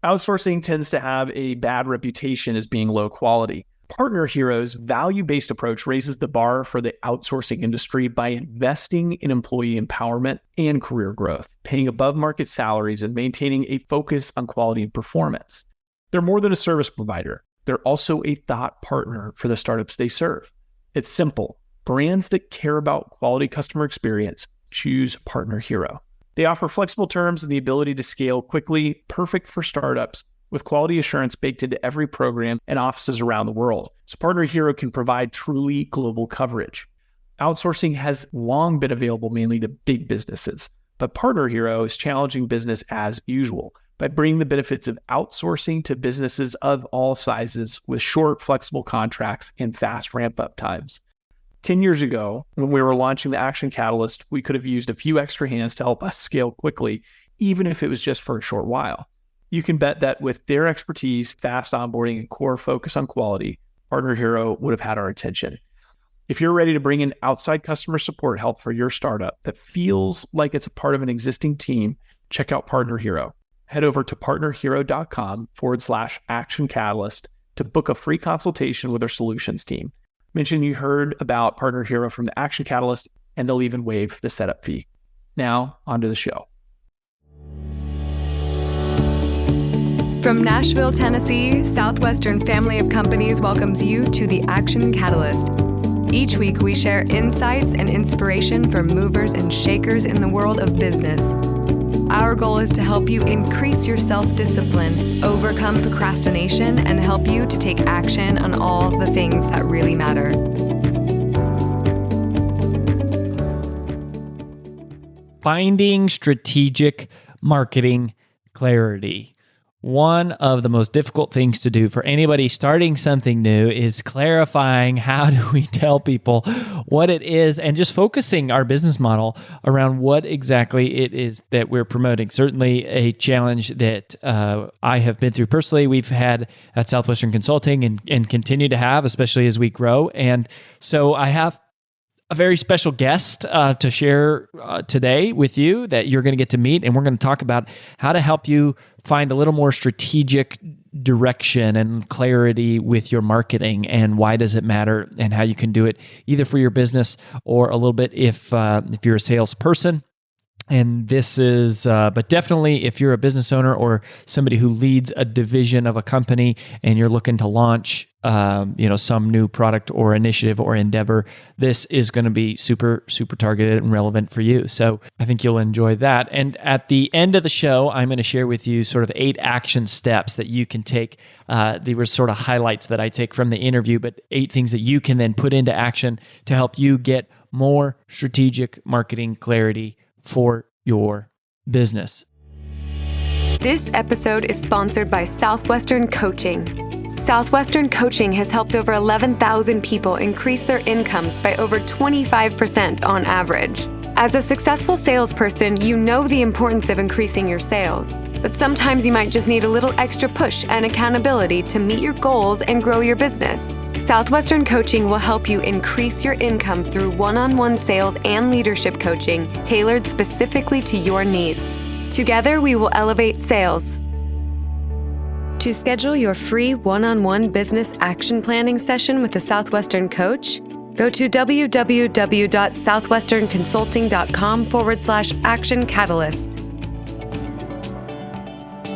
Outsourcing tends to have a bad reputation as being low quality. Partner Hero's value-based approach raises the bar for the outsourcing industry by investing in employee empowerment and career growth, paying above-market salaries, and maintaining a focus on quality and performance. They're more than a service provider. They're also a thought partner for the startups they serve. It's simple. Brands that care about quality customer experience choose Partner Hero. They offer flexible terms and the ability to scale quickly, perfect for startups, with quality assurance baked into every program and offices around the world. So Partner Hero can provide truly global coverage. Outsourcing has long been available mainly to big businesses, but Partner Hero is challenging business as usual by bringing the benefits of outsourcing to businesses of all sizes with short, flexible contracts and fast ramp-up times. 10 years ago, when we were launching the Action Catalyst, we could have used a few extra hands to help us scale quickly, even if it was just for a short while. You can bet that with their expertise, fast onboarding, and core focus on quality, Partner Hero would have had our attention. If you're ready to bring in outside customer support help for your startup that feels like it's a part of an existing team, check out Partner Hero. Head over to partnerhero.com/Action Catalyst to book a free consultation with our solutions team. Mention you heard about Partner Hero from the Action Catalyst, and they'll even waive the setup fee. Now, onto the show. From Nashville, Tennessee, Southwestern Family of Companies welcomes you to the Action Catalyst. Each week, we share insights and inspiration from movers and shakers in the world of business. Our goal is to help you increase your self-discipline, overcome procrastination, and help you to take action on all the things that really matter. Finding strategic marketing clarity. One of the most difficult things to do for anybody starting something new is clarifying how do we tell people what it is and just focusing our business model around what exactly it is that we're promoting. Certainly a challenge that I have been through personally. We've had at Southwestern Consulting and continue to have, especially as we grow. And so I have a very special guest to share today with you that you're going to get to meet, and we're going to talk about how to help you find a little more strategic direction and clarity with your marketing and why does it matter and how you can do it either for your business or a little bit if you're a salesperson. And this is, but definitely if you're a business owner or somebody who leads a division of a company and you're looking to launch, some new product or initiative or endeavor, this is going to be super, super targeted and relevant for you. So I think you'll enjoy that. And at the end of the show, I'm going to share with you sort of 8 action steps that you can take. They were sort of highlights that I take from the interview, but 8 things that you can then put into action to help you get more strategic marketing clarity for your business. This episode is sponsored by Southwestern Coaching. Southwestern Coaching has helped over 11,000 people increase their incomes by over 25% on average. As a successful salesperson, you know the importance of increasing your sales, but sometimes you might just need a little extra push and accountability to meet your goals and grow your business. Southwestern Coaching will help you increase your income through one-on-one sales and leadership coaching tailored specifically to your needs. Together, we will elevate sales. To schedule your free one-on-one business action planning session with a Southwestern coach, go to www.southwesternconsulting.com/action catalyst.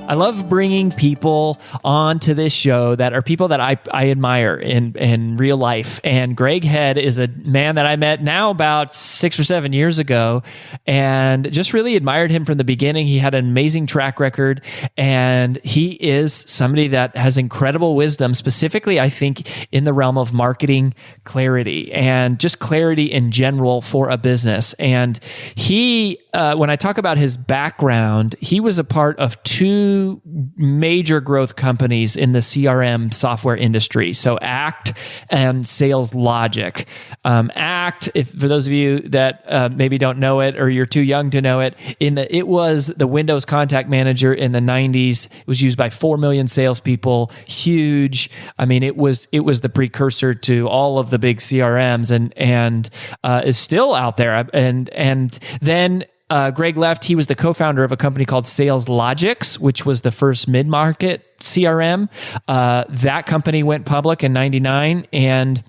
I love bringing people onto this show that are people that I admire in real life. And Greg Head is a man that I met now about 6 or 7 years ago and just really admired him from the beginning. He had an amazing track record, and he is somebody that has incredible wisdom, specifically, I think, in the realm of marketing clarity and just clarity in general for a business. And he, when I talk about his background, he was a part of 2 major growth companies in the CRM software industry. So ACT and SalesLogix. ACT, for those of you that maybe don't know it or you're too young to know it, it was the Windows Contact Manager in the 90s. It was used by 4 million salespeople. Huge. I mean, it was the precursor to all of the big CRMs and is still out there. And then Greg left, he was the co-founder of a company called SalesLogix, which was the first mid-market CRM. That company went public in 99, and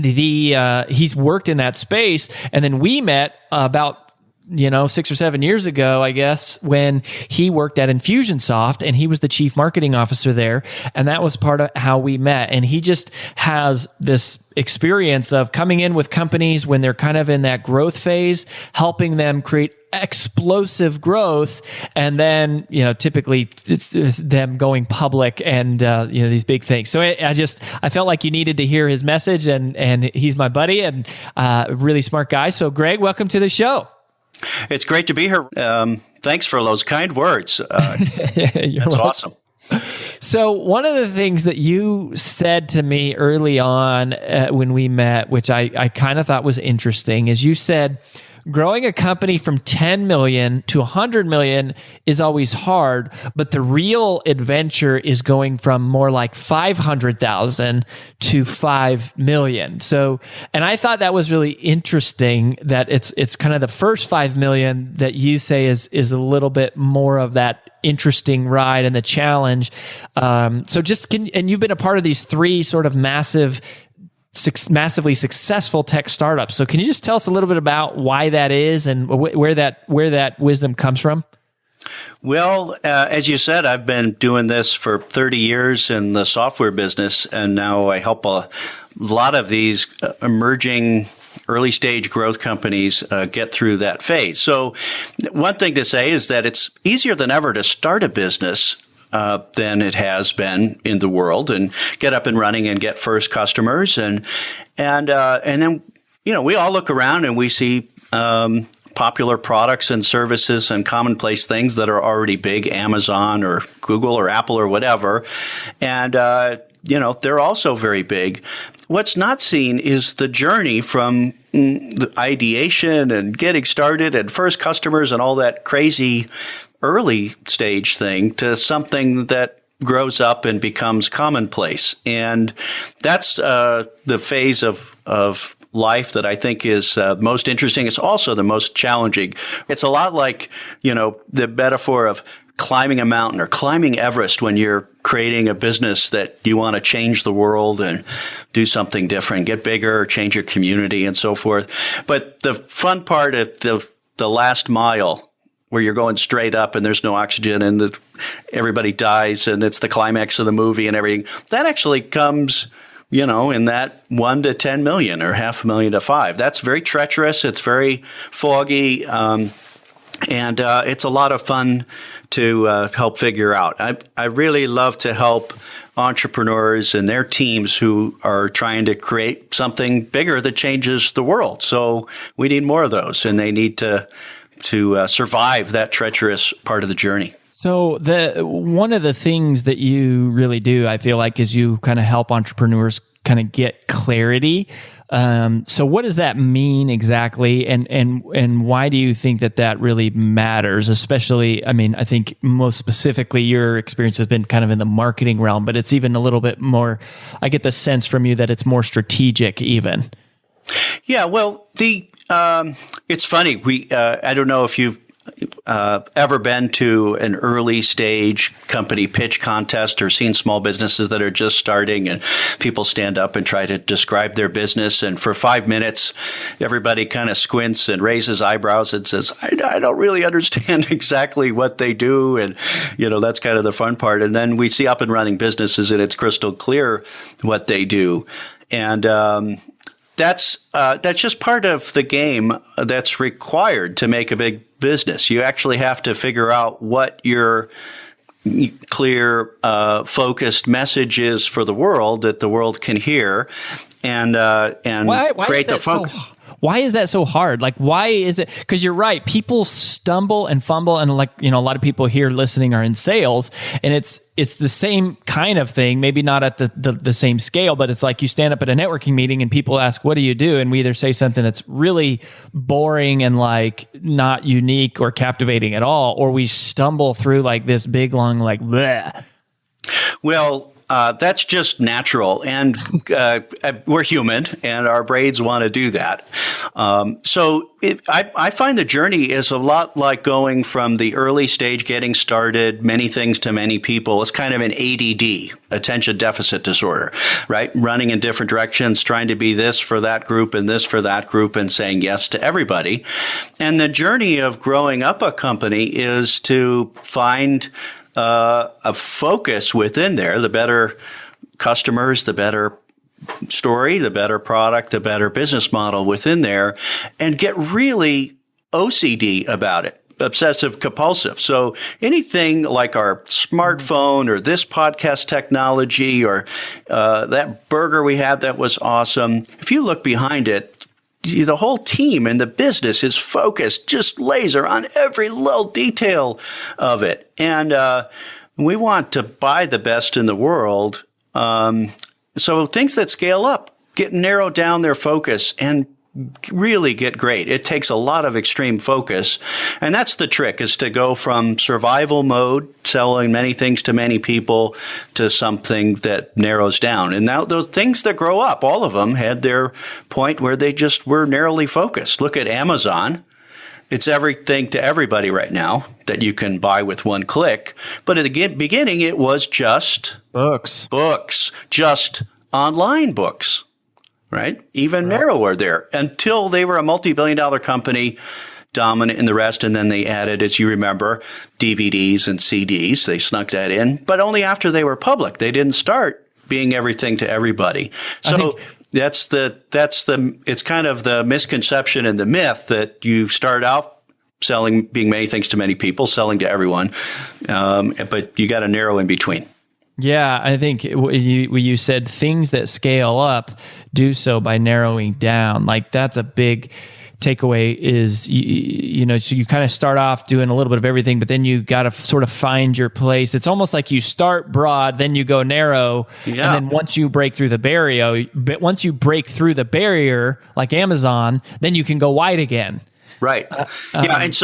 he's worked in that space. And then we met about 6 or 7 years ago, I guess, when he worked at Infusionsoft and he was the chief marketing officer there. And that was part of how we met. And he just has this experience of coming in with companies when they're kind of in that growth phase, helping them create explosive growth. And then, typically it's them going public and, these big things. So I felt like you needed to hear his message, and he's my buddy and a really smart guy. So Greg, welcome to the show. It's great to be here. Thanks for those kind words. That's awesome. So one of the things that you said to me early on when we met, which I kind of thought was interesting, is you said, growing a company from 10 million to 100 million is always hard, but the real adventure is going from more like 500,000 to 5 million. So, and I thought that was really interesting that it's kind of the first 5 million that you say is a little bit more of that interesting ride and the challenge. So and you've been a part of these three sort of massively successful tech startups. So can you just tell us a little bit about why that is and where that wisdom comes from? Well, as you said, I've been doing this for 30 years in the software business, and now I help a lot of these emerging early stage growth companies get through that phase. So one thing to say is that it's easier than ever to start a business than it has been in the world, and get up and running and get first customers. And then, we all look around and we see popular products and services and commonplace things that are already big, Amazon or Google or Apple or whatever. And, they're also very big. What's not seen is the journey from the ideation and getting started and first customers and all that crazy early stage thing to something that grows up and becomes commonplace. And that's the phase of life that I think is most interesting. It's also the most challenging. It's a lot like, the metaphor of climbing a mountain or climbing Everest when you're creating a business that you want to change the world and do something different, get bigger, change your community and so forth. But the fun part of the last mile, where you're going straight up and there's no oxygen and everybody dies and it's the climax of the movie and everything, that actually comes, in that 1 to 10 million or 500,000 to 5. That's very treacherous. It's very foggy. And it's a lot of fun to help figure out. I really love to help entrepreneurs and their teams who are trying to create something bigger that changes the world. So we need more of those, and they need to survive that treacherous part of the journey. So one of the things that you really do, I feel like, is you kind of help entrepreneurs kind of get clarity. So what does that mean exactly? And why do you think that really matters? Especially, I think most specifically, your experience has been kind of in the marketing realm, but it's even a little bit more, I get the sense from you that it's more strategic even. Yeah, well, it's funny. I don't know if you've ever been to an early stage company pitch contest or seen small businesses that are just starting and people stand up and try to describe their business. And for 5 minutes, everybody kind of squints and raises eyebrows and says, I don't really understand exactly what they do. And, that's kind of the fun part. And then we see up and running businesses and it's crystal clear what they do. And, that's just part of the game that's required to make a big business. You actually have to figure out what your clear, focused message is for the world that the world can hear, and create the focus. Why is that so hard? Like, why is it? Because you're right. People stumble and fumble. And a lot of people here listening are in sales, and it's the same kind of thing, maybe not at the same scale, but it's like you stand up at a networking meeting and people ask, what do you do? And we either say something that's really boring and like not unique or captivating at all, or we stumble through like this big, long, like, bleh. Well, That's just natural, and we're human, and our brains want to do that. I find the journey is a lot like going from the early stage, getting started, many things to many people. It's kind of an ADD, attention deficit disorder, right? Running in different directions, trying to be this for that group and this for that group, and saying yes to everybody. And the journey of growing up a company is to find a focus within there. The better customers, the better story, the better product, the better business model within there, and get really OCD about it. Obsessive compulsive. So anything like our smartphone or this podcast technology or that burger we had that was awesome, if you look behind it, the whole team in the business is focused, just laser on every little detail of it. And we want to buy the best in the world. So things that scale up narrow down their focus and really get great. It takes a lot of extreme focus. And that's the trick, is to go from survival mode, selling many things to many people, to something that narrows down. And now those things that grow up, all of them had their point where they just were narrowly focused. Look at Amazon. It's everything to everybody right now that you can buy with one click. But at the beginning, it was just books, just online books. Right? Even narrower there, until they were a multi-billion-dollar company, dominant in the rest. And then they added, as you remember, DVDs and CDs. They snuck that in, but only after they were public. They didn't start being everything to everybody. So it's kind of the misconception and the myth that you start out selling, being many things to many people, selling to everyone. But you got to narrow in between. Yeah, I think you said things that scale up do so by narrowing down. Like that's a big takeaway is, so you kind of start off doing a little bit of everything, but then you got to sort of find your place. It's almost like you start broad, then you go narrow. Yeah. And then once you break through the barrier, like Amazon, then you can go wide again. Right. And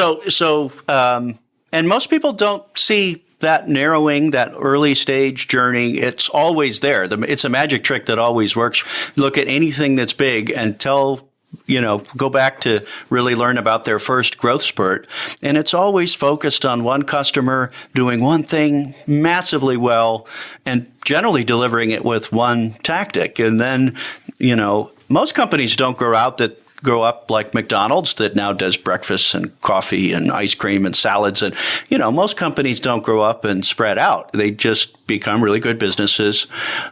and most people don't see that narrowing, that early stage journey. It's always there. It's a magic trick that always works. Look at anything that's big and go back to really learn about their first growth spurt. And it's always focused on one customer doing one thing massively well and generally delivering it with one tactic. And then, most companies don't grow up like McDonald's that now does breakfast and coffee and ice cream and salads. And, most companies don't grow up and spread out. They just become really good businesses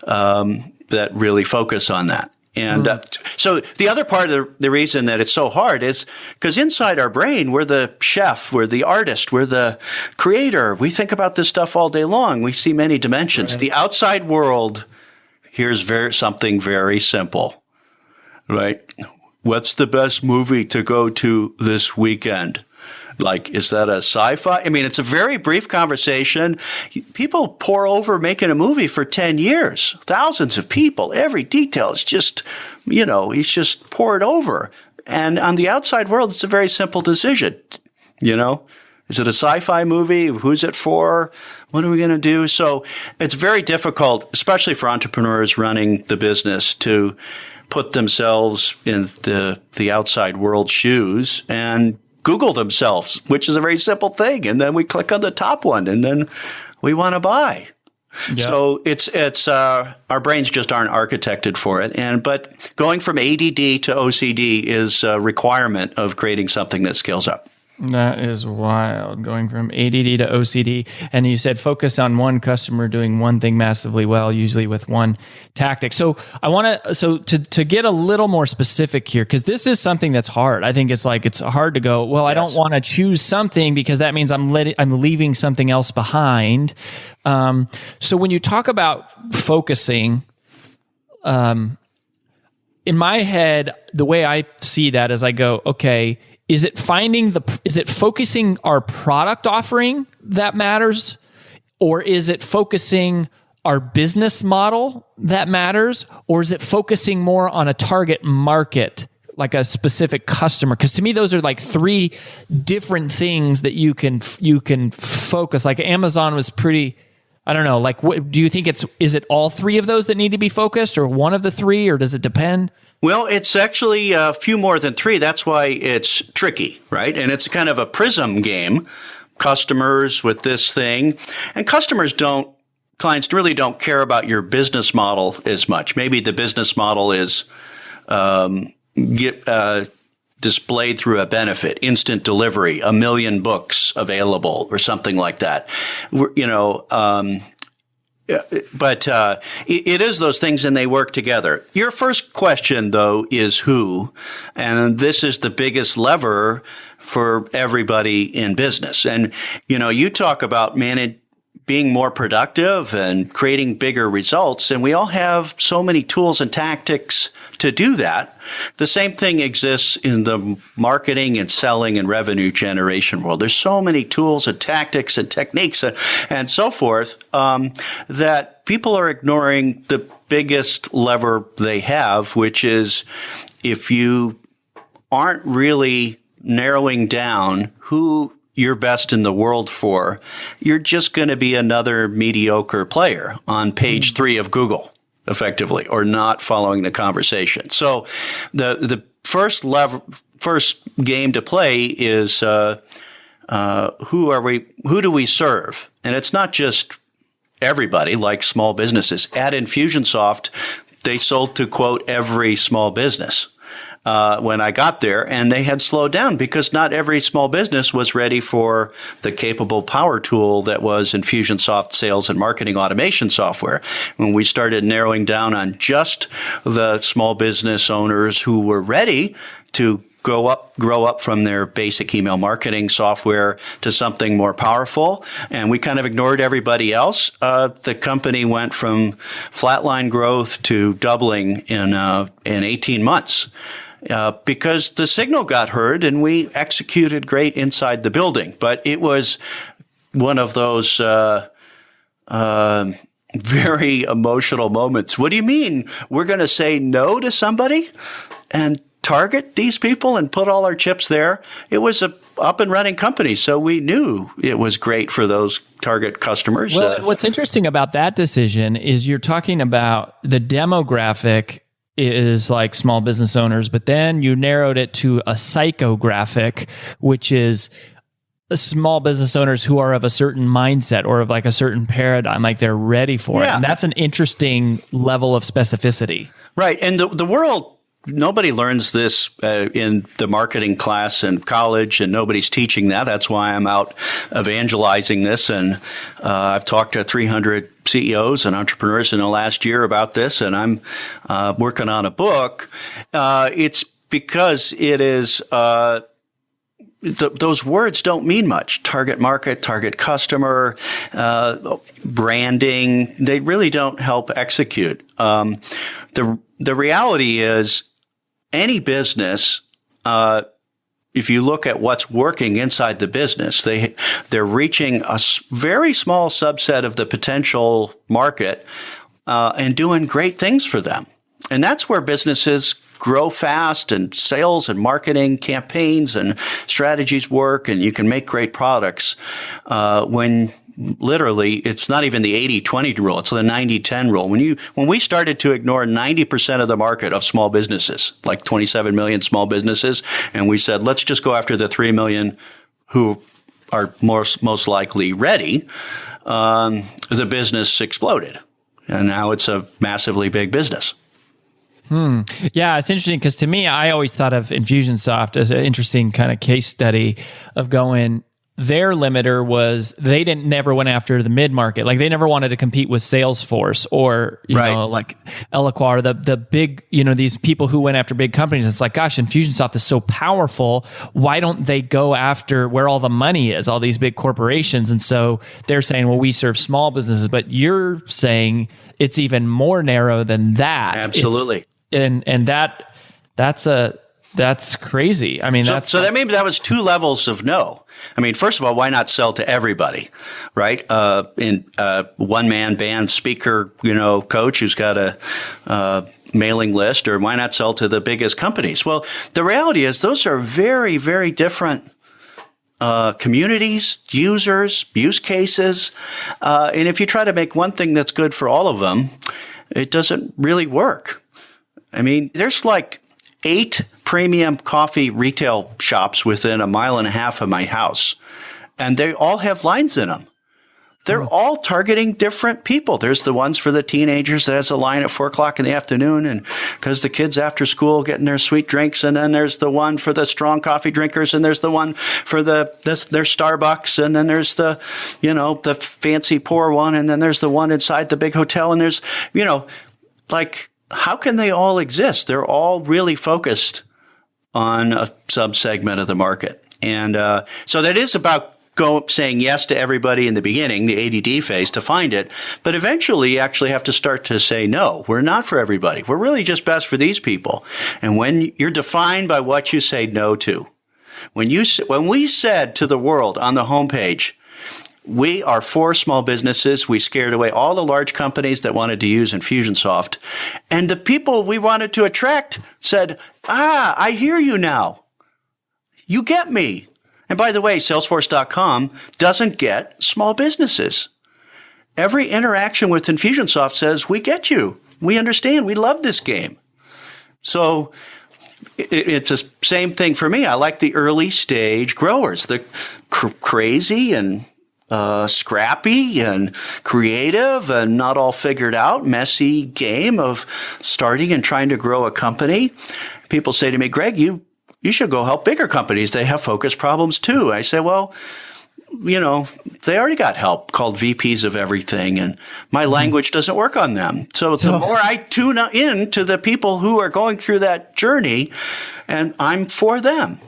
that really focus on that. And so the other part of the reason that it's so hard is because inside our brain, we're the chef, we're the artist, we're the creator. We think about this stuff all day long. We see many dimensions. Right. The outside world, here's something very simple, right? What's the best movie to go to this weekend? Like, is that a sci-fi? I mean, it's a very brief conversation. People pour over making a movie for 10 years, thousands of people. Every detail is just, it's just poured over. And on the outside world, it's a very simple decision. Is it a sci-fi movie? Who's it for? What are we going to do? So it's very difficult, especially for entrepreneurs running the business, to put themselves in the outside world's shoes and Google themselves, which is a very simple thing. And then we click on the top one and then we want to buy. Yep. So it's our brains just aren't architected for it. But going from ADD to OCD is a requirement of creating something that scales up. That is wild, going from ADD to OCD. And you said focus on one customer doing one thing massively well, usually with one tactic. So I want to get a little more specific here, because this is something that's hard. I think it's hard to go, well, I don't want to choose something because that means I'm leaving something else behind. So when you talk about focusing, in my head, the way I see that is I go, okay, is it focusing our product offering that matters? Or is it focusing our business model that matters? Or is it focusing more on a target market, like a specific customer? Because to me, those are like three different things that you can focus. Like Amazon was pretty I don't know. Like, do you think is it all three of those that need to be focused, or one of the three, or does it depend? Well, it's actually a few more than three. That's why it's tricky, right? And it's kind of a prism game. Customers with this thing, and clients really don't care about your business model as much. Maybe the business model is displayed through a benefit, instant delivery, 1 million books available, or something like that. But it is those things, and they work together. Your first question, though, is who, and this is the biggest lever for everybody in business. And you talk about being more productive and creating bigger results, and we all have so many tools and tactics to do that. The same thing exists in the marketing and selling and revenue generation world. There's so many tools and tactics and techniques and so forth that people are ignoring the biggest lever they have, which is if you aren't really narrowing down who you're best in the world for, you're just going to be another mediocre player on page 3 of Google, effectively, or not following the conversation. So the first game to play is who do we serve? And it's not just everybody, like small businesses. At Infusionsoft, they sold to, quote, every small business. When I got there, and they had slowed down because not every small business was ready for the capable power tool that was Infusionsoft sales and marketing automation software. When we started narrowing down on just the small business owners who were ready to grow up from their basic email marketing software to something more powerful, and we kind of ignored everybody else, the company went from flatline growth to doubling in 18 months. Because the signal got heard and we executed great inside the building. But it was one of those very emotional moments. What do you mean we're going to say no to somebody and target these people and put all our chips there? It was a up and running company, so we knew it was great for those target customers. Well, what's interesting about that decision is you're talking about the demographic is like small business owners, but then you narrowed it to a psychographic, which is small business owners who are of a certain mindset or of like a certain paradigm, like they're ready for it. And that's an interesting level of specificity. Right. And the world, nobody learns this in the marketing class in college, and nobody's teaching that. That's why I'm out evangelizing this. And I've talked to 300 CEOs and entrepreneurs in the last year about this, and I'm working on a book. It's because it is those words don't mean much. Target market, target customer, branding, they really don't help execute. The reality is any business, if you look at what's working inside the business, they're reaching a very small subset of the potential market and doing great things for them. And that's where businesses grow fast, and sales and marketing campaigns and strategies work, and you can make great products when literally it's not even the 80-20 rule, it's the 90-10 rule. When we started to ignore 90% of the market of small businesses, like 27 million small businesses, and we said, let's just go after the 3 million who are most likely ready, the business exploded. And now it's a massively big business. Yeah, it's interesting because to me, I always thought of Infusionsoft as an interesting kind of case study of going, their limiter was they never went after the mid-market. Like they never wanted to compete with Salesforce or, you know, like Eloqua, or the big, these people who went after big companies. It's like, gosh, Infusionsoft is so powerful. Why don't they go after where all the money is, all these big corporations? And so they're saying, well, we serve small businesses, but you're saying it's even more narrow than that. Absolutely. That's crazy. I mean, so that maybe that was two levels of no. I mean, first of all, why not sell to everybody, right? In one-man band speaker, coach who's got a mailing list, or why not sell to the biggest companies? Well, the reality is those are very, very different communities, users, use cases. And if you try to make one thing that's good for all of them, it doesn't really work. I mean, there's like 8 premium coffee retail shops within a mile and a half of my house, and they all have lines in them. They're all targeting different people. There's the ones for the teenagers that has a line at 4:00 in the afternoon, and because the kids after school getting their sweet drinks, and then there's the one for the strong coffee drinkers, and there's the one for their Starbucks, and then there's the the fancy pour one, and then there's the one inside the big hotel, and there's like, how can they all exist? They're all really focused on a subsegment of the market, and so that is about saying yes to everybody in the beginning, the ADD phase, to find it. But eventually you actually have to start to say, no, we're not for everybody. We're really just best for these people. And when you're defined by what you say no to, when we said to the world on the homepage, we are for small businesses, we scared away all the large companies that wanted to use Infusionsoft. And the people we wanted to attract said, I hear you now. You get me. And by the way, Salesforce.com doesn't get small businesses. Every interaction with Infusionsoft says, we get you. We understand. We love this game. So it's the same thing for me. I like the early stage growers, the crazy and scrappy and creative and not all figured out, messy game of starting and trying to grow a company. People say to me, Greg, you should go help bigger companies. They have focus problems too. I say, well, they already got help called VPs of everything, and my language doesn't work on them. So the more I tune in to the people who are going through that journey, and I'm for them.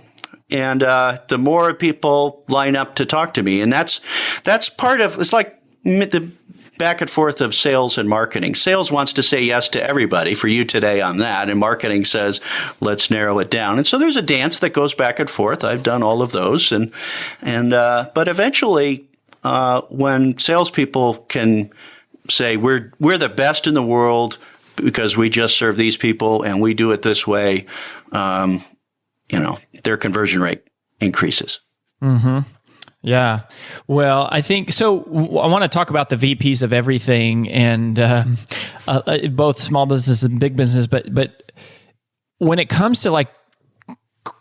And the more people line up to talk to me, and that's part of, it's like the back and forth of sales and marketing. Sales wants to say yes to everybody, for you today on that, and marketing says, let's narrow it down. And so there's a dance that goes back and forth. I've done all of those, but eventually, when salespeople can say we're the best in the world because we just serve these people and we do it this way, their conversion rate increases. Mm-hmm. Yeah. Well, I think so. I want to talk about the VPs of everything, and both small business and big business. But when it comes to like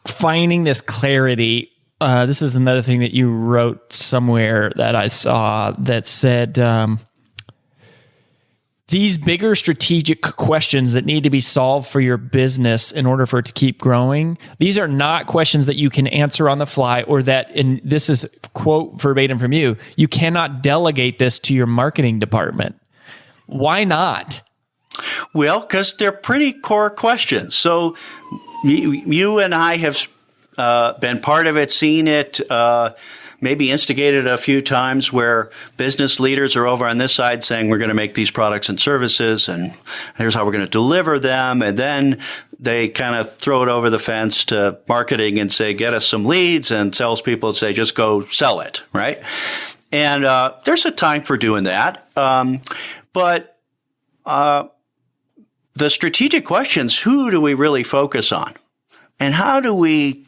finding this clarity, this is another thing that you wrote somewhere that I saw that said, these bigger strategic questions that need to be solved for your business in order for it to keep growing, these are not questions that you can answer on the fly, or that, and this is quote verbatim from you cannot delegate this to your marketing department. Why not? Well, because they're pretty core questions. So you and I have been part of it, seen it, maybe instigated a few times, where business leaders are over on this side saying we're going to make these products and services, and here's how we're going to deliver them. And then they kind of throw it over the fence to marketing and say, get us some leads, and salespeople say, just go sell it, right? And there's a time for doing that. But the strategic questions, who do we really focus on? And how do we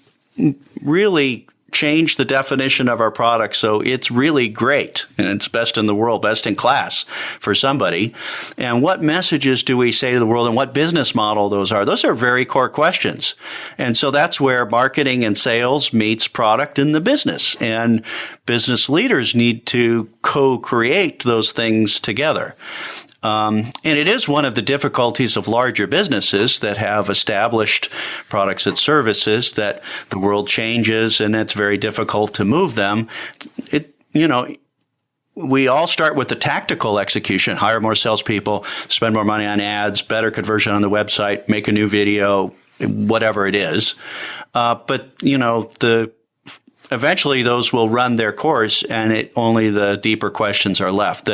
really change the definition of our product so it's really great and it's best in the world, best in class for somebody? And what messages do we say to the world, and what business model those are? Those are very core questions. And so that's where marketing and sales meets product in the business. And business leaders need to co-create those things together. And it is one of the difficulties of larger businesses that have established products and services that the world changes, and it's very difficult to move them. We all start with the tactical execution: hire more salespeople, spend more money on ads, better conversion on the website, make a new video, whatever it is. But eventually those will run their course, and only the deeper questions are left.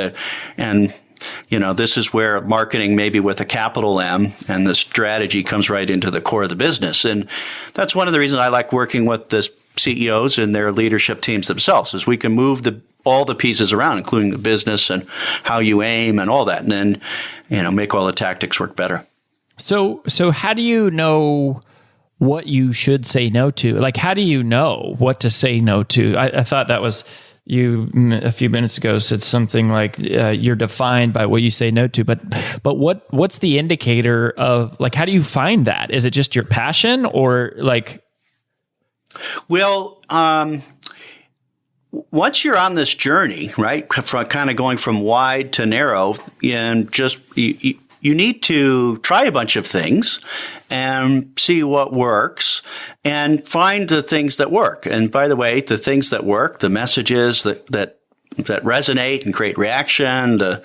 This is where marketing, maybe with a capital M, and the strategy comes right into the core of the business. And that's one of the reasons I like working with the CEOs and their leadership teams themselves, is we can move all the pieces around, including the business and how you aim and all that, and then, make all the tactics work better. So how do you know what you should say no to. Like, how do you know what to say no to? I thought that was you a few minutes ago said something like you're defined by what you say no to. But what's the indicator of, like, how do you find that? Is it just your passion or like? Well, once you're on this journey, right, from kind of going from wide to narrow, and just you need to try a bunch of things and see what works and find the things that work. And by the way, the things that work, the messages that resonate and create reaction, the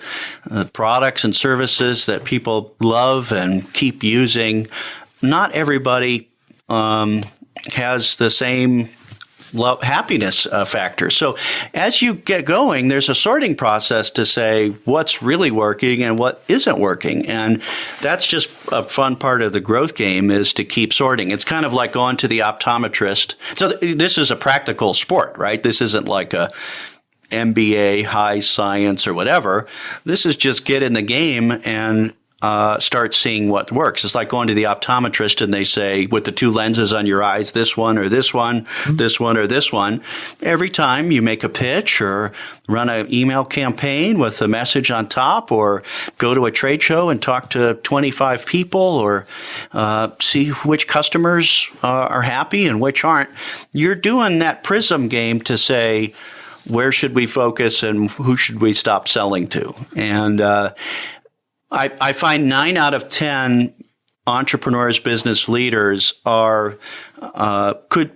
products and services that people love and keep using, not everybody has the same happiness factor. So as you get going, there's a sorting process to say what's really working and what isn't working. And that's just a fun part of the growth game, is to keep sorting. It's kind of like going to the optometrist. So this is a practical sport, right? This isn't like a MBA, high science or whatever. This is just get in the game and start seeing what works. It's like going to the optometrist and they say, with the two lenses on your eyes, this one or this one, this one or this one. Every time you make a pitch or run an email campaign with a message on top, or go to a trade show and talk to 25 people, or see which customers are happy and which aren't, you're doing that prism game to say, where should we focus and who should we stop selling to? And I find 9 out of 10 entrepreneurs, business leaders could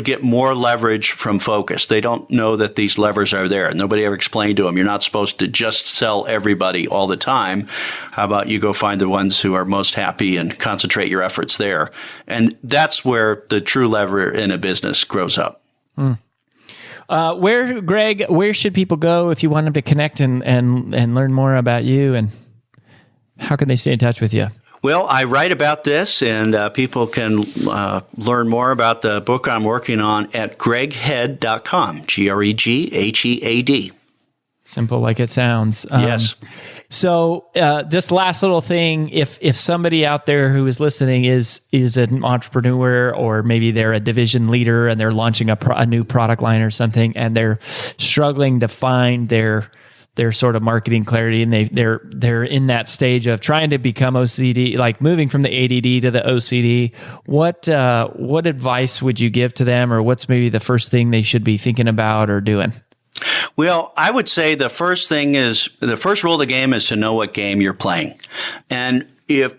get more leverage from focus. They don't know that these levers are there. Nobody ever explained to them, you're not supposed to just sell everybody all the time. How about you go find the ones who are most happy and concentrate your efforts there? And that's where the true lever in a business grows up. Greg, where should people go if you want them to connect and learn more about you, and how can they stay in touch with you? Well, I write about this, and people can learn more about the book I'm working on at greghead.com, GREGHEAD. Simple like it sounds. Yes. So just last little thing, if somebody out there who is listening is an entrepreneur, or maybe they're a division leader and they're launching a new product line or something, and they're struggling to find their sort of marketing clarity, and they're in that stage of trying to become OCD, like moving from the ADD to the OCD, what advice would you give to them, or what's maybe the first thing they should be thinking about or doing? Well, I would say the first rule of the game is to know what game you're playing. And if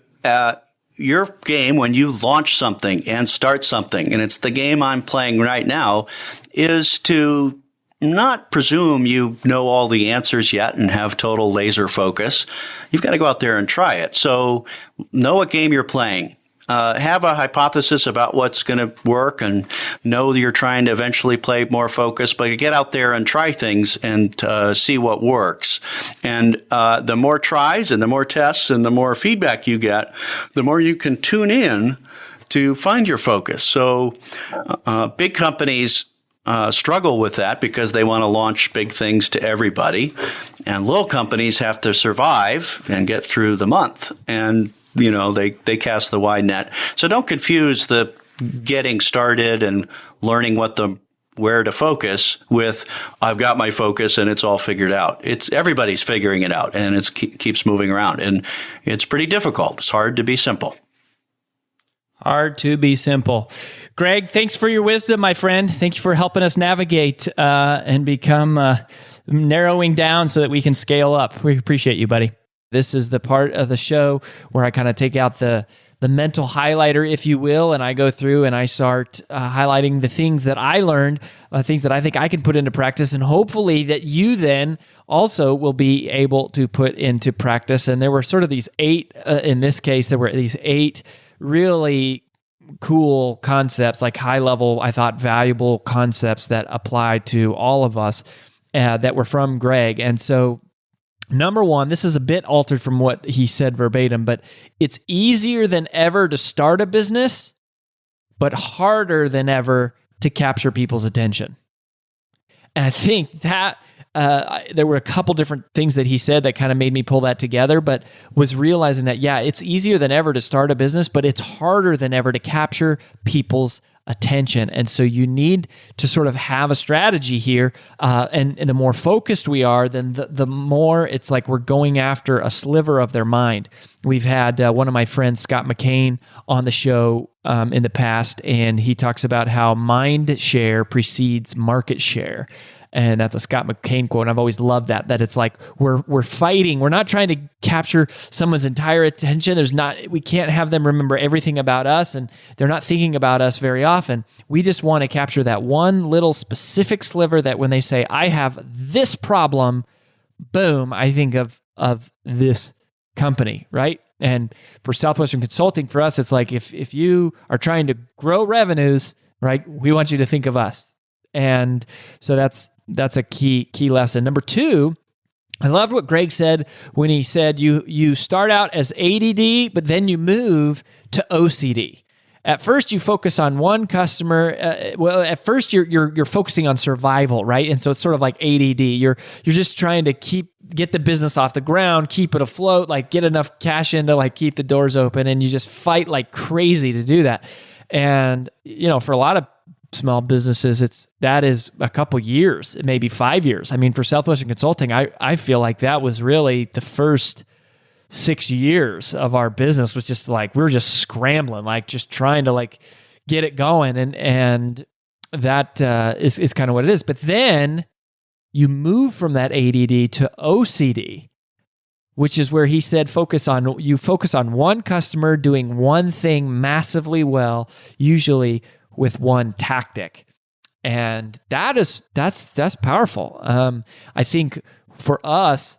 your game, when you launch something and start something, and it's the game I'm playing right now, is to not presume you know all the answers yet and have total laser focus. You've got to go out there and try it. So know what game you're playing. Have a hypothesis about what's going to work, and know that you're trying to eventually play more focused, but get out there and try things and see what works. And the more tries and the more tests and the more feedback you get, the more you can tune in to find your focus. So big companies struggle with that because they want to launch big things to everybody. And little companies have to survive and get through the month. And they cast the wide net. So don't confuse the getting started and learning where to focus with, I've got my focus and it's all figured out. Everybody's figuring it out, and it keeps moving around. And it's pretty difficult. It's hard to be simple. Hard to be simple. Greg, thanks for your wisdom, my friend. Thank you for helping us navigate and become narrowing down so that we can scale up. We appreciate you, buddy. This is the part of the show where I kind of take out the mental highlighter, if you will, and I go through and I start highlighting the things that I learned, things that I think I can put into practice, and hopefully that you then also will be able to put into practice. And there were sort of these 8, in this case, there were these 8 really cool concepts, like high level, I thought valuable concepts that apply to all of us that were from Greg. And so number 1, this is a bit altered from what he said verbatim, but it's easier than ever to start a business, but harder than ever to capture people's attention. And I think that there were a couple different things that he said that kind of made me pull that together, but was realizing that, yeah, it's easier than ever to start a business, but it's harder than ever to capture people's attention. And so you need to sort of have a strategy here. And the more focused we are, then the more it's like we're going after a sliver of their mind. We've had one of my friends, Scott McCain, on the show in the past, and he talks about how Mindshare precedes market share. And that's a Scott McCain quote. And I've always loved that it's like we're fighting. We're not trying to capture someone's entire attention. We can't have them remember everything about us, and they're not thinking about us very often. We just want to capture that one little specific sliver that when they say, I have this problem, boom, I think of this company, right? And for Southwestern Consulting, for us, it's like if you are trying to grow revenues, right, we want you to think of us. And so that's a key lesson. Number 2, I loved what Greg said when he said you start out as ADD, but then you move to OCD. At first, you focus on one customer. At first, you're focusing on survival, right? And so it's sort of like ADD. You're just trying to get the business off the ground, keep it afloat, like get enough cash in to like keep the doors open, and you just fight like crazy to do that. And for a lot of small businesses, that is a couple years, maybe 5 years. I mean, for Southwestern Consulting, I feel like that was really the first 6 years of our business was just like, we were just scrambling, like just trying to like get it going. And that is kind of what it is. But then you move from that ADD to OCD, which is where he said, focus on one customer doing one thing massively well, usually with one tactic. And that's powerful. I think for us,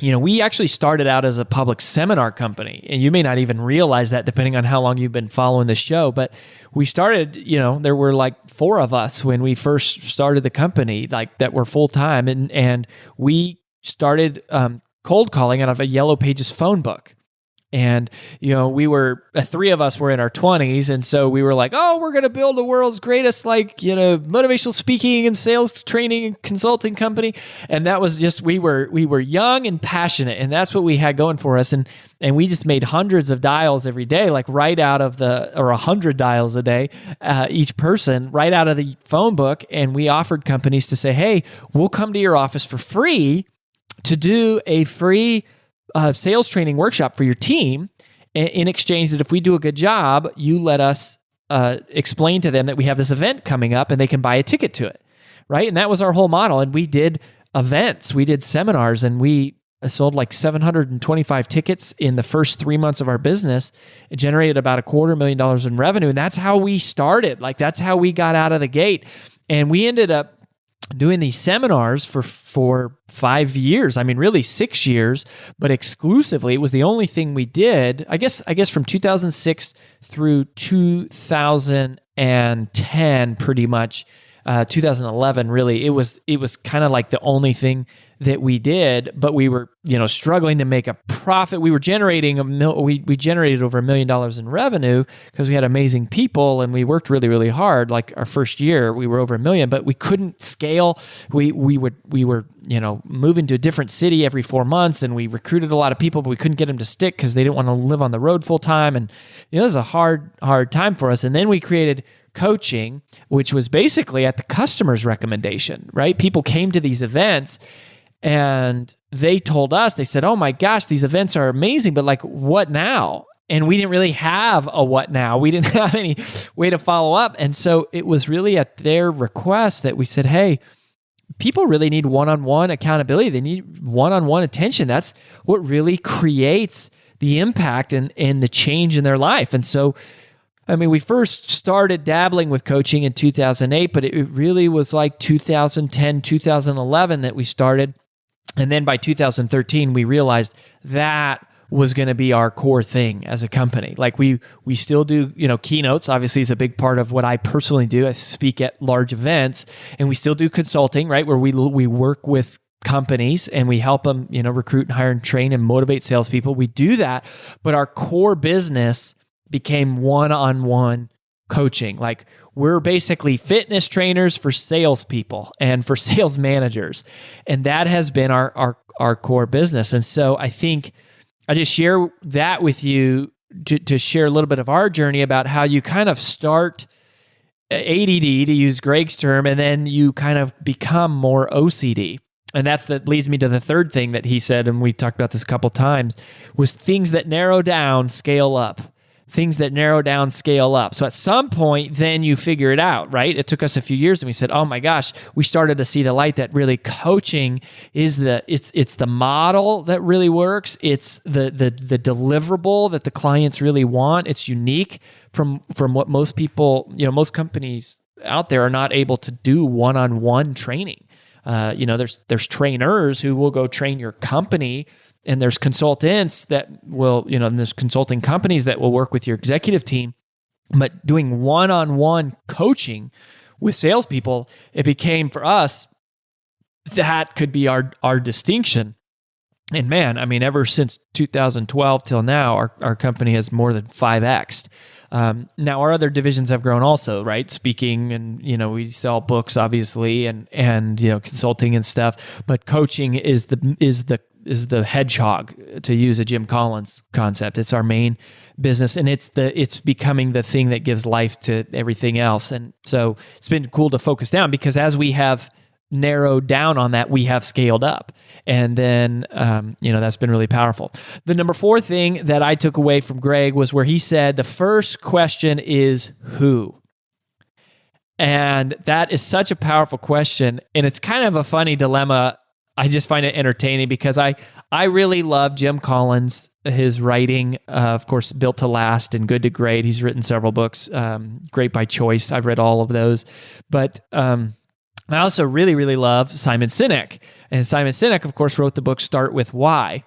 we actually started out as a public seminar company, and you may not even realize that depending on how long you've been following the show, but we started, there were like 4 of us when we first started the company, like that were full-time, and we started cold calling out of a Yellow Pages phone book. And, we were, 3 of us were in our 20s. And so we were like, oh, we're going to build the world's greatest, motivational speaking and sales training and consulting company. And that was just, we were young and passionate. And that's what we had going for us. And we just made hundreds of dials every day, like right out of or 100 dials a day, each person right out of the phone book. And we offered companies to say, hey, we'll come to your office for free to do a free sales training workshop for your team in exchange that if we do a good job, you let us explain to them that we have this event coming up and they can buy a ticket to it, right? And that was our whole model. And we did events, we did seminars, and we sold like 725 tickets in the first 3 months of our business. It generated about $250,000 in revenue. And that's how we started. Like that's how we got out of the gate. And we ended up doing these seminars for 5 years. I mean, really 6 years, but exclusively. It was the only thing we did. I guess from 2006 through 2010, pretty much. 2011, really, it was kind of like the only thing that we did, but we were, struggling to make a profit. We were generating we generated over $1 million in revenue because we had amazing people and we worked really, really hard. Like our first year, we were over $1 million, but we couldn't scale. We were, moving to a different city every 4 months, and we recruited a lot of people, but we couldn't get them to stick because they didn't want to live on the road full time. And it was a hard time for us. And then we created coaching, which was basically at the customer's recommendation, right? People came to these events and they told us, they said, oh my gosh, these events are amazing, but like, what now? And we didn't really have a what now. We didn't have any way to follow up. And so it was really at their request that we said, hey, people really need one-on-one accountability. They need one-on-one attention. That's what really creates the impact and the change in their life. And so we first started dabbling with coaching in 2008, but it really was like 2010, 2011 that we started. And then by 2013, we realized that was going to be our core thing as a company. Like we still do, keynotes obviously is a big part of what I personally do. I speak at large events, and we still do consulting, right? Where we work with companies and we help them, recruit and hire and train and motivate salespeople. We do that, but our core business became one-on-one coaching. Like, we're basically fitness trainers for salespeople and for sales managers. And that has been our core business. And so I think I just share that with you to share a little bit of our journey about how you kind of start ADD, to use Greg's term, and then you kind of become more OCD. And that leads me to the third thing that he said, and we talked about this a couple times, was things that narrow down, scale up. Things that narrow down, scale up. So at some point, then you figure it out, right? It took us a few years, and we said, "Oh my gosh," we started to see the light that really coaching is it's the model that really works. It's the deliverable that the clients really want. It's unique from what most people, most companies out there are not able to do one-on-one training. There's trainers who will go train your company. And there's consultants that will, and there's consulting companies that will work with your executive team. But doing one-on-one coaching with salespeople, it became for us, that could be our distinction. And man, I mean, ever since 2012 till now, our company has more than 5x'd. Now our other divisions have grown also, right? Speaking and, we sell books obviously and consulting and stuff, but coaching is the hedgehog, to use a Jim Collins concept. It's our main business, and it's becoming the thing that gives life to everything else. And so it's been cool to focus down, because as we have narrowed down on that, we have scaled up. And then, that's been really powerful. The number 4 thing that I took away from Greg was where he said, the first question is who? And that is such a powerful question. And it's kind of a funny dilemma. I just find it entertaining because I really love Jim Collins, his writing, of course, Built to Last and Good to Great. He's written several books, Great by Choice. I've read all of those. But I also really, really love Simon Sinek. And Simon Sinek, of course, wrote the book Start With Why.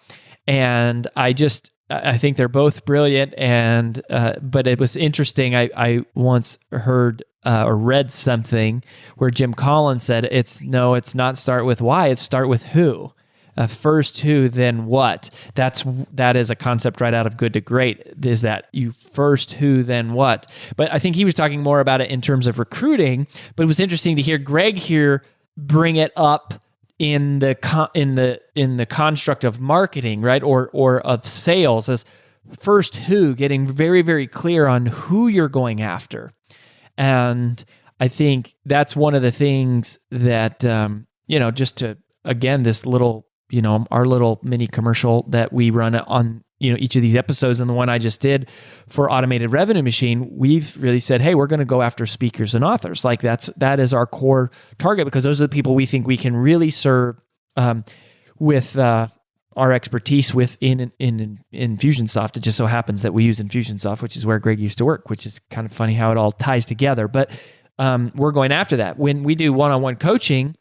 And I think they're both brilliant. And but it was interesting. I once heard or read something where Jim Collins said, it's not start with why, it's start with who. First who, then what. That is a concept right out of Good to Great, is that you first who, then what. But I think he was talking more about it in terms of recruiting, but it was interesting to hear Greg here bring it up in the construct of marketing, right? Or of sales, as first who, getting very, very clear on who you're going after. And I think that's one of the things that, just to, again, this little, our little mini commercial that we run on, each of these episodes, and the one I just did for Automated Revenue Machine, we've really said, hey, we're going to go after speakers and authors. Like that is our core target, because those are the people we think we can really serve with our expertise within Infusionsoft. It just so happens that we use Infusionsoft, which is where Greg used to work, which is kind of funny how it all ties together. But we're going after that. When we do one-on-one coaching,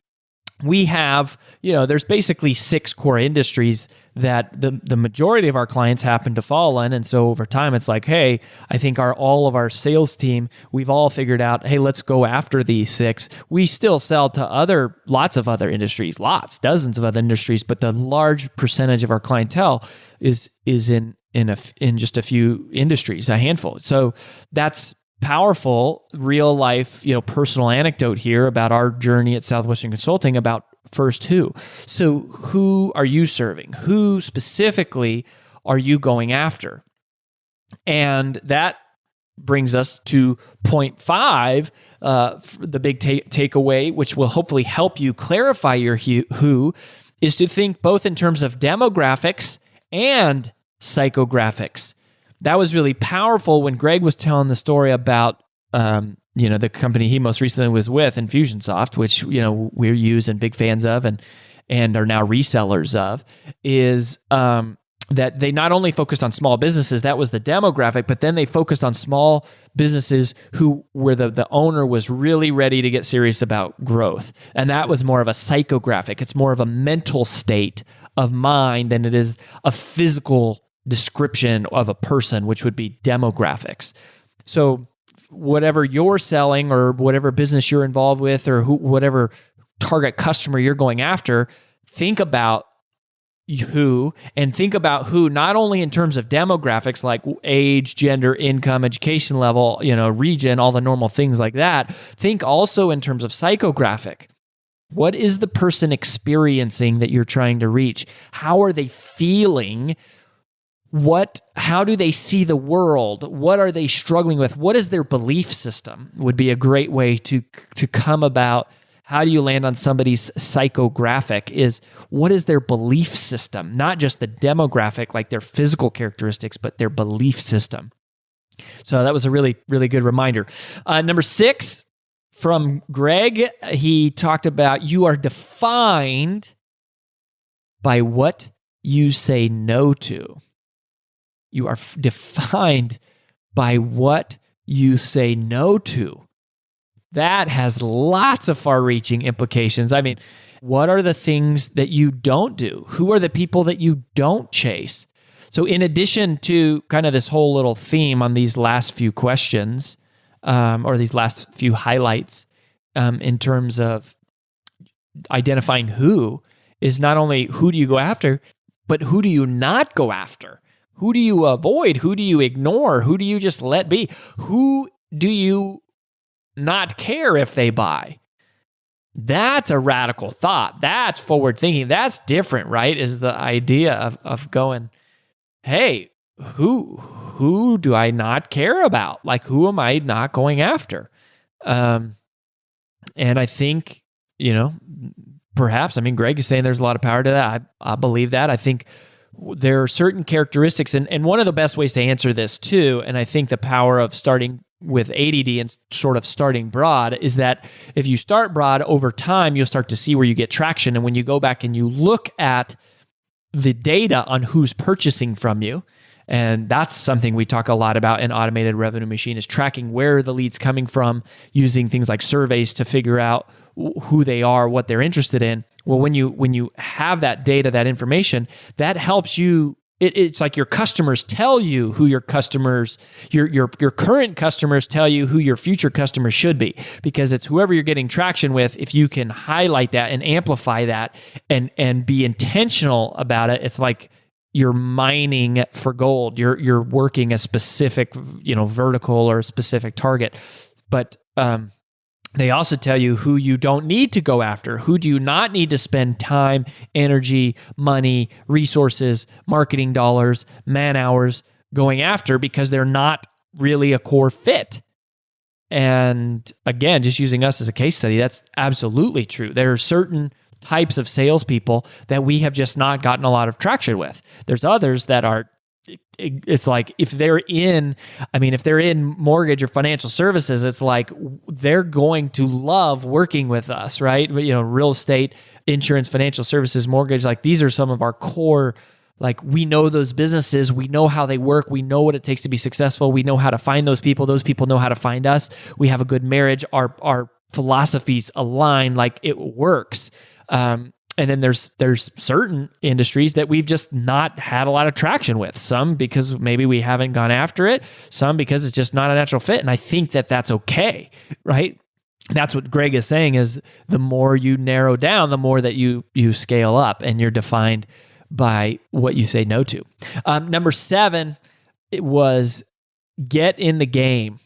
we have, there's basically 6 core industries that the majority of our clients happen to fall in. And so over time, it's like, hey, I think all of our sales team, we've all figured out, hey, let's go after these 6. We still sell to lots of other industries, dozens of other industries, but the large percentage of our clientele is in just a few industries, a handful. So that's powerful, real life, personal anecdote here about our journey at Southwestern Consulting about first who. So who are you serving? Who specifically are you going after? And that brings us to point 5, the big takeaway, which will hopefully help you clarify your who, is to think both in terms of demographics and psychographics. That was really powerful when Greg was telling the story about, the company he most recently was with, Infusionsoft, which, we're using, big fans of and are now resellers of, is that they not only focused on small businesses, that was the demographic, but then they focused on small businesses where the owner was really ready to get serious about growth. And that was more of a psychographic. It's more of a mental state of mind than it is a physical description of a person, which would be demographics. So whatever you're selling or whatever business you're involved with or whatever target customer you're going after, think about, who, and think about who not only in terms of demographics like age, gender, income, education level, region, all the normal things like that. Think also in terms of psychographic. What is the person experiencing that you're trying to reach? How are they feeling? How do they see the world? What are they struggling with? What is their belief system? Would be a great way to come about. How do you land on somebody's psychographic is what is their belief system? Not just the demographic, like their physical characteristics, but their belief system. So that was a really, really good reminder. Number 6 from Greg, he talked about you are defined by what you say no to. You are defined by what you say no to. That has lots of far-reaching implications. I mean, what are the things that you don't do? Who are the people that you don't chase? So in addition to kind of this whole little theme on these last few questions, or these last few highlights, in terms of identifying who, is not only who do you go after, but who do you not go after? Who do you avoid? Who do you ignore? Who do you just let be? Who do you not care if they buy? That's a radical thought. That's forward thinking. That's different, right? Is the idea of going, hey, who do I not care about? Like, who am I not going after? And I think, perhaps, Greg is saying there's a lot of power to that. I believe that. I think there are certain characteristics, and one of the best ways to answer this too, and I think the power of starting with ADD and sort of starting broad is that if you start broad over time, you'll start to see where you get traction. And when you go back and you look at the data on who's purchasing from you, and that's something we talk a lot about in Automated Revenue Machine, is tracking where the lead's coming from, using things like surveys to figure out who they are, what they're interested in. Well, when you have that data, that information, that helps you. It's like your customers tell you who your customers, your current customers tell you who your future customers should be, because it's whoever you're getting traction with. If you can highlight that and amplify that and be intentional about it, it's like you're mining for gold. You're working a specific, vertical or a specific target. But they also tell you who you don't need to go after. Who do you not need to spend time, energy, money, resources, marketing dollars, man hours going after, because they're not really a core fit. And again, just using us as a case study, that's absolutely true. There are certain types of salespeople that we have just not gotten a lot of traction with. There's others that are, it's like if they're in mortgage or financial services, it's like they're going to love working with us, right? Real estate, insurance, financial services, mortgage, like these are some of our core, like we know those businesses, we know how they work, we know what it takes to be successful, we know how to find those people know how to find us, we have a good marriage, our philosophies align, like it works. And then there's certain industries that we've just not had a lot of traction with. Some because maybe we haven't gone after it. Some because it's just not a natural fit. And I think that that's okay, right? That's what Greg is saying, is the more you narrow down, the more that you scale up, and you're defined by what you say no to. Number 7, it was get in the game.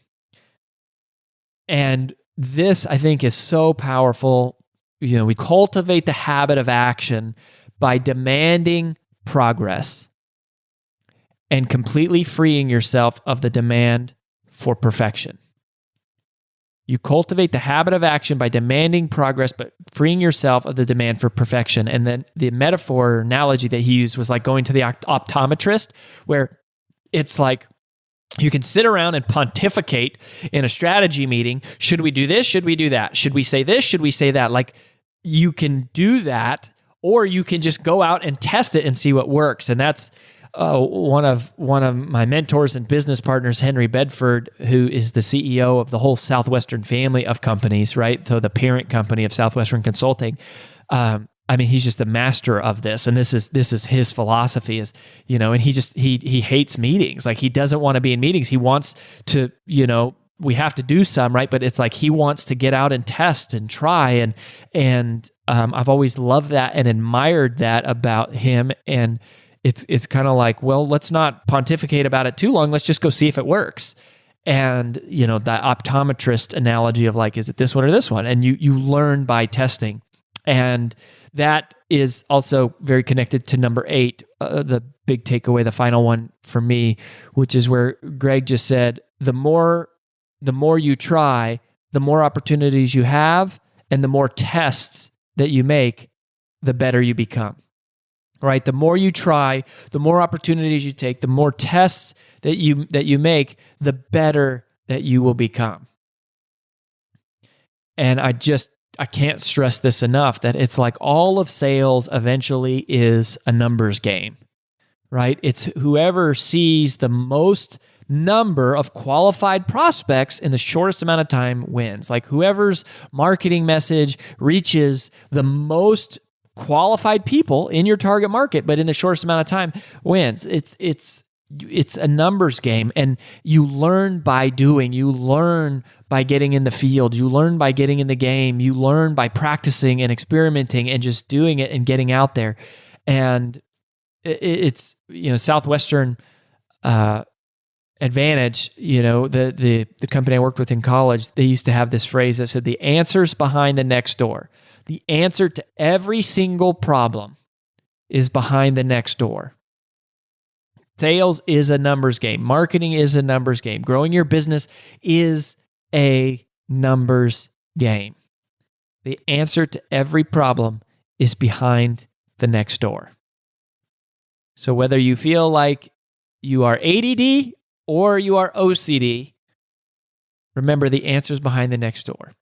And this, I think, is so powerful. We cultivate the habit of action by demanding progress and completely freeing yourself of the demand for perfection. You cultivate the habit of action by demanding progress, but freeing yourself of the demand for perfection. And then the metaphor or analogy that he used was like going to the optometrist, where it's like, you can sit around and pontificate in a strategy meeting. Should we do this? Should we do that? Should we say this? Should we say that? Like, you can do that, or you can just go out and test it and see what works. And that's one of my mentors and business partners, Henry Bedford, who is the CEO of the whole Southwestern family of companies, right? So the parent company of Southwestern Consulting. He's just a master of this, and this is his philosophy. Is and he hates meetings. Like, he doesn't want to be in meetings. He wants to we have to do some, right? But it's like he wants to get out and test and try. And I've always loved that and admired that about him. And it's kind of like, well, let's not pontificate about it too long. Let's just go see if it works. And, the optometrist analogy of like, is it this one or this one? And you learn by testing. And that is also very connected to number 8, the big takeaway, the final one for me, which is where Greg just said, the more you try, the more opportunities you have, and the more tests that you make, the better you become. Right? The more you try, the more opportunities you take, the more tests that you make, the better that you will become. And I can't stress this enough, that it's like all of sales eventually is a numbers game, right? It's whoever sees the most number of qualified prospects in the shortest amount of time wins. Like whoever's marketing message reaches the most qualified people in your target market, but in the shortest amount of time wins. It's a numbers game, and you learn by doing. You learn by getting in the field. You learn by getting in the game. You learn by practicing and experimenting and just doing it and getting out there. And it's Southwestern Advantage. The company I worked with in college, they used to have this phrase that said, "The answer's behind the next door." The answer to every single problem is behind the next door. Sales is a numbers game. Marketing is a numbers game. Growing your business is a numbers game. The answer to every problem is behind the next door. So whether you feel like you are ADD or you are OCD, remember the answer is behind the next door.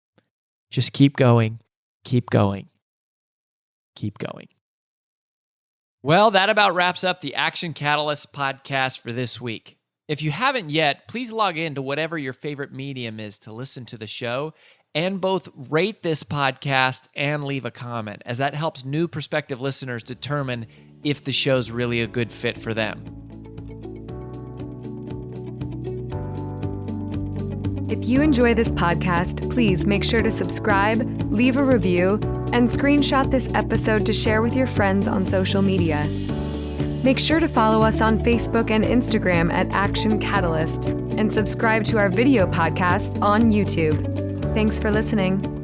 Just keep going, keep going, keep going. Well, that about wraps up the Action Catalyst podcast for this week. If you haven't yet, please log in to whatever your favorite medium is to listen to the show, and both rate this podcast and leave a comment, as that helps new prospective listeners determine if the show's really a good fit for them. If you enjoy this podcast, please make sure to subscribe, leave a review, and screenshot this episode to share with your friends on social media. Make sure to follow us on Facebook and Instagram at Action Catalyst, and subscribe to our video podcast on YouTube. Thanks for listening.